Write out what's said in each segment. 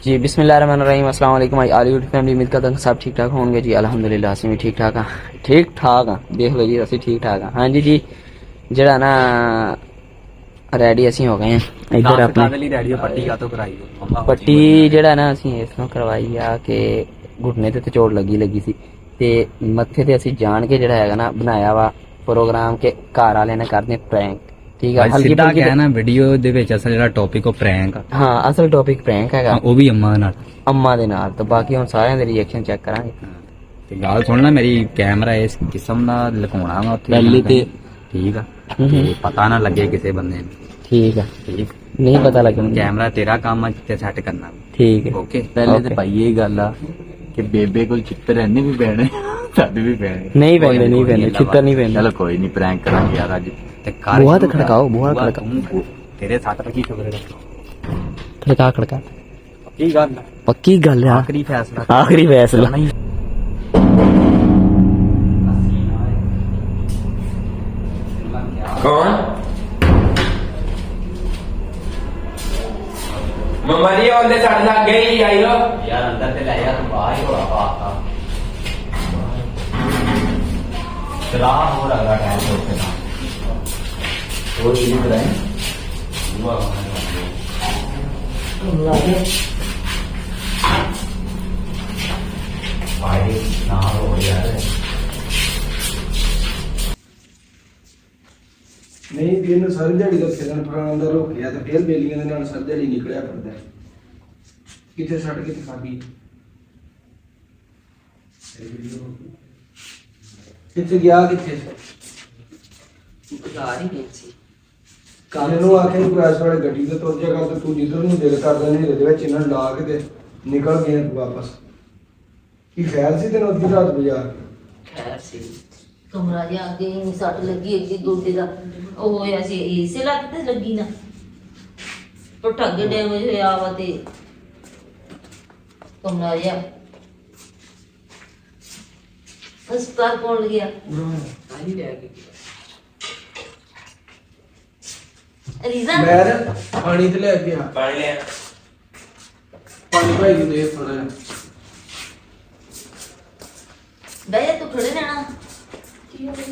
जी बिस्मिल्लाहिर्रहमानिर्रहीम अस्सलाम वालेकुम आलिवुड फैमिली उम्मीद करता हूँ सब ठीक ठाक होंगे जी। अल्हम्दुलिल्लाह ਅਸੀਂ ਵੀ ठीक ठाक हाँ देख लो जी ਅਸੀਂ ठीक ठाक हाँ जी जी ਜਿਹੜਾ ना रेडी ਅਸੀਂ हो गए हैं इधर अपने रेडी पट्टी का तो कराई पट्टी ਜਿਹੜਾ ना ਅਸੀਂ ਇਸ ਨੂੰ ਕਰਵਾਈ ਆ ਕਿ ਘੁਟਨੇ ਤੇ ਚੋਟ ਲੱਗੀ ਸੀ ਤੇ ਮੱਥੇ ਤੇ ਅਸੀਂ ਜਾਣ ਕੇ ਜਿਹੜਾ ਹੈਗਾ ਨਾ ਬਣਾਇਆ ਵਾ ਪ੍ਰੋਗਰਾਮ ਕਿ ਘਰ ਵਾਲਿਆਂ ਨੇ ਕਰਦੇ ਪ੍ਰੈਂਕ। ठीक है हल्की ਸਿੱਧਾ ਕਹਿਣਾ ਵੀਡੀਓ ਦੇ ਵਿੱਚ ਅਸਲ ਜਿਹੜਾ ਟੌਪਿਕ ਉਹ ਪ੍ਰੈਂਕ ਆ। हाँ असल टॉपिक प्रैंक हैगा ਉਹ ਵੀ ਅੰਮਾ ਨਾਲ ਅੰਮਾ ਦੇ ਨਾਲ। ਤਾਂ ਬਾਕੀ ਹੁਣ ਸਾਰਿਆਂ ਦੇ ਰਿਐਕਸ਼ਨ ਚੈੱਕ ਕਰਾਂਗੇ। ਤੇ ਗੱਲ ਸੁਣ ਲੈ ਮੇਰੀ, ਕੈਮਰਾ ਇਸ ਕਿਸਮ ਦਾ ਲਗਾਉਣਾ ਵਾ ਉੱਥੇ ਪਹਿਲੇ ਤੇ ਠੀਕ ਆ ਤੇ ਪਤਾ ਨਾ ਲੱਗੇ ਕਿਸੇ ਬੰਦੇ ਨੂੰ। ठीक है ਠੀਕ नहीं पता लगना ਕੈਮਰਾ ਤੇਰਾ ਕੰਮ ਆ ਤੇ ਸੈੱਟ ਕਰਨਾ। ठीक है ਓਕੇ ਪਹਿਲੇ ਤੇ ਭਾਈ ਇਹ ਗੱਲ ਆ ਕਿ ਬੇਬੇ ਕੋਲ ਚਿੱਤਰ ਇੰਨੇ ਵੀ ਪੈਣੇ ਸਾਡੇ ਵੀ ਪੈਣੇ नहीं पहनते नहीं पहनते चित्तर नहीं पहनते। ਚਲੋ ਕੋਈ ਨਹੀਂ ਪ੍ਰੈਂਕ ਕਰਾਂਗੇ ਯਾਰ ਅੱਜ ਤੇ ਕਰ बुआ तो खड़काओ बुआ खड़काओ ਤੇਰੇ ਸੱਟ ਲੱਗੀ ਖਬਰ ਹੈ खड़का खड़का ਕੀ ਗੱਲ ਆ? पक्की गल है ਆਖਰੀ ਫੈਸਲਾ आखिरी फैसला कौन मम्मी ओंदे सट लग गई आइयो यार अंदर ते ले यार बाहर ही होड़ा पाता चला हो रहा टाइम तो उठना वो ये कराए हुआ भाई ना हो यार ਨਹੀਂ ਵੀ ਇਹਨੂੰ ਸਾਰੀ ਦਿਹਾੜੀ ਦਾ ਖੇਲਣ ਫਰਾਉਣ ਦਾ ਰੋਕਿਆ ਤੇ ਫਿਰ ਬੇਲੀਆਂ ਦੇ ਨਾਲ ਸਾਰੀ ਦਿਹਾੜੀ ਨਿਕਲਿਆ ਫਿਰਦਾ ਕਿੱਥੇ ਛੱਡ ਕਿੱਥੇ ਖਾਦੀ ਕਿੱਥੇ ਗਿਆ ਕਿੱਥੇ ਕੱਲ ਨੂੰ ਆਖੇ ਪ੍ਰੈਸ ਵਾਲੇ ਗੱਡੀ ਤੇ ਤੁਰ ਜਾਗਾ ਤੇ ਤੂੰ ਜਿੱਧਰ ਨੂੰ ਦਿਲ ਕਰਦਾ ਹਨੇਰੇ ਦੇ ਵਿੱਚ ਇਹਨਾਂ ਨੂੰ ਲਾ ਕੇ ਤੇ ਨਿਕਲ ਗਿਆ ਤੂੰ ਵਾਪਸ ਕੀ ਖੈਰ ਸੀ ਤੈਨੂੰ ਅੱਧੀ ਰਾਤ ਬਾਜ਼ਾਰ ਖੈਰ ਸੀ ਕਮਰਾ ਜਾ ਕੇ ਨਹੀਂ ਸੱਟ ਲੱਗੀ ਇੱਕ ਗੋਡੇ ਦਾ ਉਹ ਹੋਇਆ ਸੀ ਇਸੇ ਲੱਤ ਤੇ ਲੱਗੀ ਨਾ ਪਰ ਠੱਗ ਡੈਮੇਜ ਹੋਇਆ ਵਾ ਤੇ ਕਮਰਾ ਜਾ ਹਸਪਤਾਲ ਪਹੁੰਚ ਗਿਆ ਆਹੀ ਰਹਿ ਗਈ ਰੀਜ਼ਨ ਮੈਂ ਪਾਣੀ ਤੇ ਲੈ ਕੇ ਆ पानी ले ਪਾਣੀ ਭਾਈ ਨੂੰ ਦੇ ਥੋੜਾ ਜਿਹਾ ਬਈ ਤੂੰ ਖੜੇ ਰਹਿਣਾ ਕੀ ਹੋ ਗਿਆ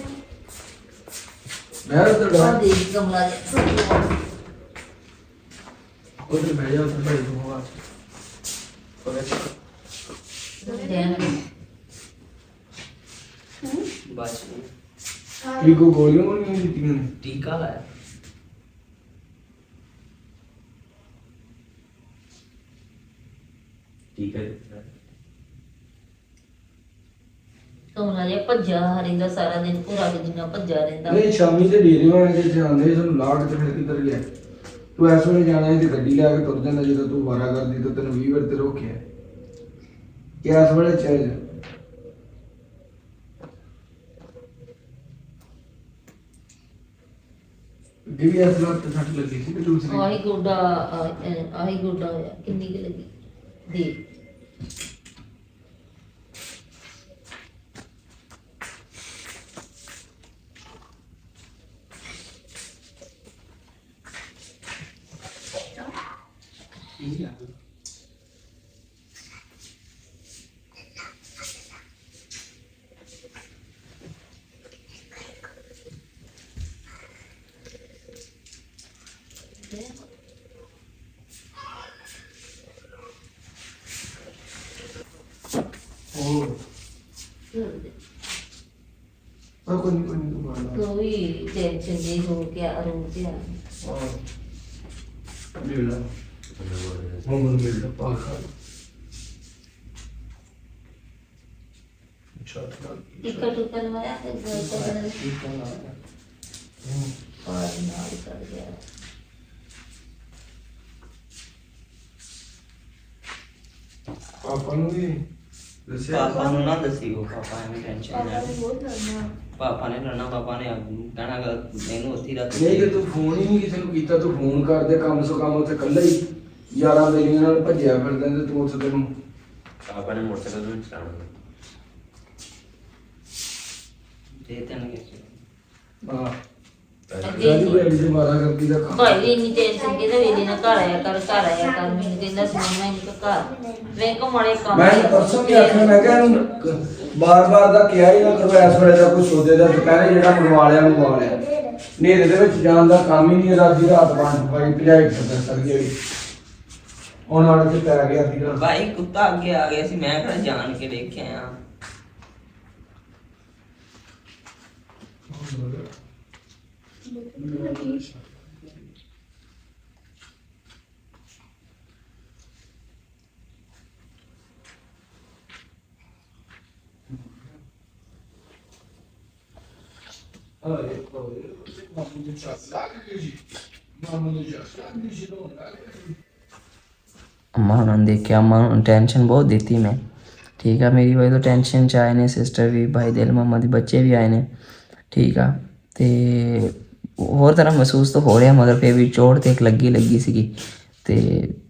ਮੈਂ ਉੱਧਰ ਆ ਡਾ ਦੇ ਕਮਰਾ ਜਾ ਉੱਧਰ ਬਹਿ ਜਾ ਉੱਧਰ ਭਾਈ ਨੂੰ ਹੋਵਾ बस ਕੀ ਕੋ ਗੋਲੀਆਂ ਗੋਲੀਆਂ ਦਿੱਤੀਆਂ ਨੇ टीका है ठीक है ਕਮਰਾ ਜਾ ਭੱਜਾ ਰਹਿੰਦਾ ਸਾਰਾ ਦਿਨ ਪੂਰਾ ਜਿੰਨਾ ਭੱਜਾ ਰਹਿੰਦਾ ਨਹੀਂ ਸ਼ਾਮੀ ਤੇ ਡੇਰੇ ਵਾਲੇ ਦੇ ਜਾਂਦੇ ਸਾਨੂੰ ਲਾੜ ਤੇ ਫਿਰ ਕਿੱਧਰ ਗਿਆ ਤੂੰ ਐਸ ਵੇਲੇ ਜਾਣਾ ਹੈ ਤੇ ਗੱਡੀ ਲੈ ਕੇ ਤੁਰ ਜਾਂਦਾ ਜਦੋਂ ਤੂੰ ਵਾਰਾ ਕਰਦੀ ਤਾਂ ਤੈਨੂੰ 20 ਵਾਰ ਤੇ ਰੋਕਿਆ ਕਿ ਐਸ ਵੇਲੇ ਚੱਲ ਜਾ ਵੀ ਐਸ ਲੱਤ ਤੇ ਸੱਟ ਲੱਗੀ ਸੀ ਤੇ ਦੂਸਰੀ ਆਹੀ ਗੋਡਾ ਹੋਇਆ ਕਿੰਨੀ ਕੁ ਲੱਗੀ ਦੇ ਉਹ ਕੋਈ ਨਹੀਂ ਤੂੰ ਮਾਰ ਲਾ ਕੋਈ ਟੈਨਸ਼ਨ ਨਹੀਂ ਹੋ ਗਿਆ ਰੋ ਗਿਆ ਲੈ ਲਾ ਹੁਣ ਮੈਨੂੰ ਮਿਲ ਜਾ ਪਾਖਾ ਟਿਕਟ ਟੁਕਟ ਲਵਾਇਆ ਤੇ ਗਏ ਤਾਂ ਔਰ ਨਾਲ ਕਰ ਗਿਆ ਪਾਪਾ ਨੂੰ ਵੀ ਦੱਸਿਆ पापा ने ना दसी को पापा ने टेंशन ਪਾਪਾ ले ਨੇ ਬਹੁਤ ਲੜਨਾ पापा ने लड़ना पापा ने कहना मैनू उसी रात ਨਹੀਂ ਤੇ ਤੂੰ ਫੋਨ ਹੀ ਨਹੀਂ ਕਿਸੇ ਨੂੰ ਕੀਤਾ ਤੂੰ ਫੋਨ ਕਰਦੇ ਕੰਮ ਸੋ ਕੰਮ ਉੱਥੇ ਇਕੱਲਾ ਹੀ ਯਾਰਾਂ ਬੇਲੀਆਂ ਨਾਲ ਭੱਜਿਆ ਫਿਰਦਾ ਤੇ ਤੂੰ ਉੱਥੇ ਤੈਨੂੰ पापा ने मोटरसाइकिल में चलाना देते हैं ना कैसे ਹਾਂ ਸਾਰੀ ਦਿਹਾੜੀ ਦੀ ਮਾਰਾ ਕਰਦੀ ਦਾ ਕੰਮ। ਭਾਈ ਵੀ ਇੰਨੀ ਟੈਨਸ਼ਨ ਕਿਹਦਾ ਵੇਲੇ ਨਾ ਘਰ ਆਇਆ ਕਰ ਮੈਨੂੰ ਕਹਿੰਦਾ ਸੀ ਮੰਮਾ ਇਹਨੂੰ ਘਰ ਮੈਂ ਕੋ ਮਾੜੇ ਕੰਮ ਮੈਂ ਪਰਸੋਂ ਵੀ ਆਖਿਆ, ਮੈਂ ਕਿਹਾ ਇਹਨੂੰ ਬਾਰ-ਬਾਰ ਦਾ ਕਿਹਾ ਹੀ ਨਾ ਕਰੋ, ਇਸ ਵੇਲੇ ਦਾ ਕੋਈ ਸੌਦੇ ਦਾ ਦੁਪਹਿਰੇ ਜਿਹੜਾ ਮੰਗਵਾ ਲਿਆ ਹਨੇਰੇ ਦੇ ਵਿੱਚ ਜਾਣ ਦਾ ਕੰਮ ਹੀ ਨਹੀਂ, ਰਾਤ ਦੀ ਰਾਤ ਬੰਦ ਪਾਈ ਭਜਾਈ ਫਿਰਦਾ ਸਾਰੀ ਦਿਹਾੜੀ। ਹੁਣ ਆਣ ਕੇ ਪੈ ਗਿਆ ਅੱਧੀ ਰਾਤ। ਭਾਈ ਕੁੱਤਾ ਅੱਗੇ ਆ ਗਿਆ ਸੀ, ਮੈਂ ਕਿਹੜਾ ਜਾਣ ਕੇ ਦੇਖਿਆ ਆ। अम्मा उन्होंने देखा, अम्मा उन्होंने टेंशन बहुत देती मैं, ठीक है। मेरी वजह तो टेंशन च आए ने, सिस्टर भी, भाई दिल मम्मा के बच्चे भी आए ने, ठीक है। तो होर तरह महसूस तो हो रहा, मगर फिर भी चोट तो एक लगी सी। तो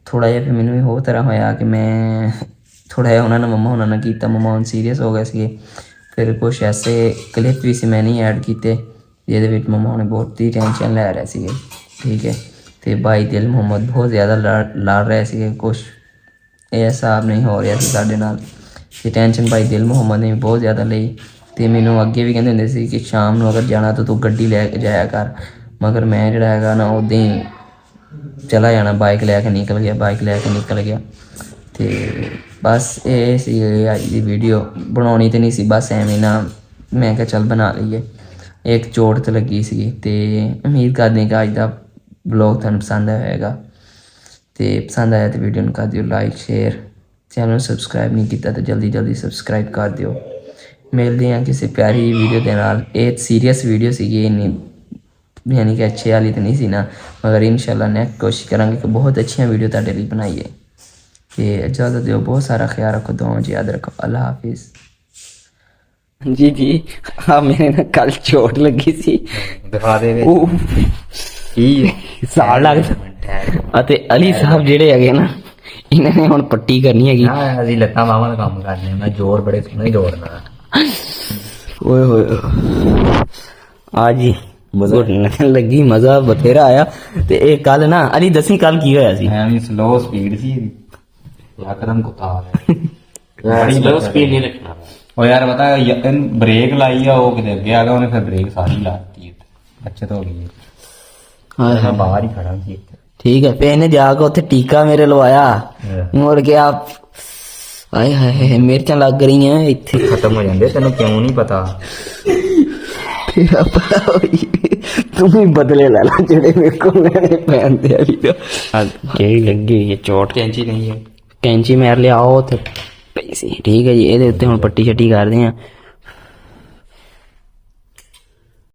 थोड़ा जिहा फिर मैनू भी होर तरह होया कि मैं थोड़ा जिहा उन्होंने मम्मा उन्होंने किया, मम्मा हुण सीरीयस हो गए थे। फिर कुछ ऐसे क्लिप भी सी मैं नहीं ऐड किए जिहदे विच मम्मा हुणे बहुत ही टेंशन लै रहे थे, ठीक है। तो भाई दिल मोहम्मद बहुत ज़्यादा लड़ रहे थे, कुछ ये हिसाब नहीं हो रहा साडे नाल। ते टेंशन भाई दिल मोहम्मद ने भी बहुत ज़्यादा लई। तो मैनू अगे भी कहते होंदे कि शाम नूं अगर जाना तो तू गड्डी लैके जाया कर, मगर मैं जिहड़ा हैगा ना उदां ही चला जाना, बाइक लैके निकल गया। तो बस ये सी अज दी वीडियो, बनाउणी तो नहीं सी, बस एवें ना मैं क्या चल बना लीए। एक चोट तो लगी सी। तो उम्मीद करते कि अज का ब्लॉग तुहानूं पसंद आया होगा। तो पसंद आया तो वीडियो कर दिओ लाइक शेयर, चैनल सबसक्राइब नहीं किया तो जल्दी सबसक्राइब कर दिओ। मिलते हैं किसी प्यारी वीडियो के नाल। एक सीरीयस वीडियो सी, यानी कि अच्छे वाली तो नहीं सी ना, मगर इंशाल्लाह नेक्स्ट कोशिश करांगे कि बहुत अच्छी वीडियो तुहाडे लई बनाईए। तो इजाज़त दिओ, बहुत सारा ख्याल रखो, दुआओं च याद रखो। अल्लाह हाफिज़। जी हाँ, मेरे ना कल चोट लगी सी, दिखा दे साल लगदा। ते अली साहब जेड़े हैगे ना, इन्हां ने हुण पट्टी करनी हैगी। हां, ਅਸੀਂ ਲੱਤਾਂ ਬਾਹਾਂ ਦਾ ਕੰਮ ਕਰਨੇ, ਮੈਂ ਜ਼ੋਰ ਬੜੇ ਸੋਹਣੇ ਜੋੜਨਾ। ओए होए आज ही घुटने लगी, मजा बथेरा आया। ते एक कल ना अली दसी कल की होया सी, ਐਵੇਂ ਸਲੋ ਸਪੀਡ ਸੀ, ਯਕਦਮ ਕੁੱਤਾ ਆ ਗਿਆ। बड़ी लो स्पीड नहीं रखना। ਉਹ ਯਾਰ ਪਤਾ ਬ੍ਰੇਕ ਲਾਈ ਆ, ਉਹ ਕਿਤੇ ਅੱਗੇ ਆ ਗਿਆ, ਉਹਨੇ ਫਿਰ ਬ੍ਰੇਕ ਸਾਰੀ ਲਾਤੀ, ਬੱਚਤ ਹੋ ਗਈ। ਮੈਂ ਬਾਹਰ ਹੀ ਖੜਾ ਸੀ। ठीक है। फिर इन्हें जाकर उत्थे टीका मेरे लवाया, मुड़ के आप आए हाय मिर्चां लग रही हैं इत्थे। खत्म हो जाते, तेन क्यों नहीं पता? तेरा पता होई, तुम ही बदले ला ला जेड़े मेरे को लेने पैंदे अली तो। केड़ी लगी हुई है चोट? कैंची नहीं है, कैंची मार लिया, आओ उत्थे पई सी, ठीक है जी। ਇਹਦੇ ਉੱਤੇ ਹੁਣ ਪੱਟੀ ਛੱਟੀ ਕਰਦੇ ਆ।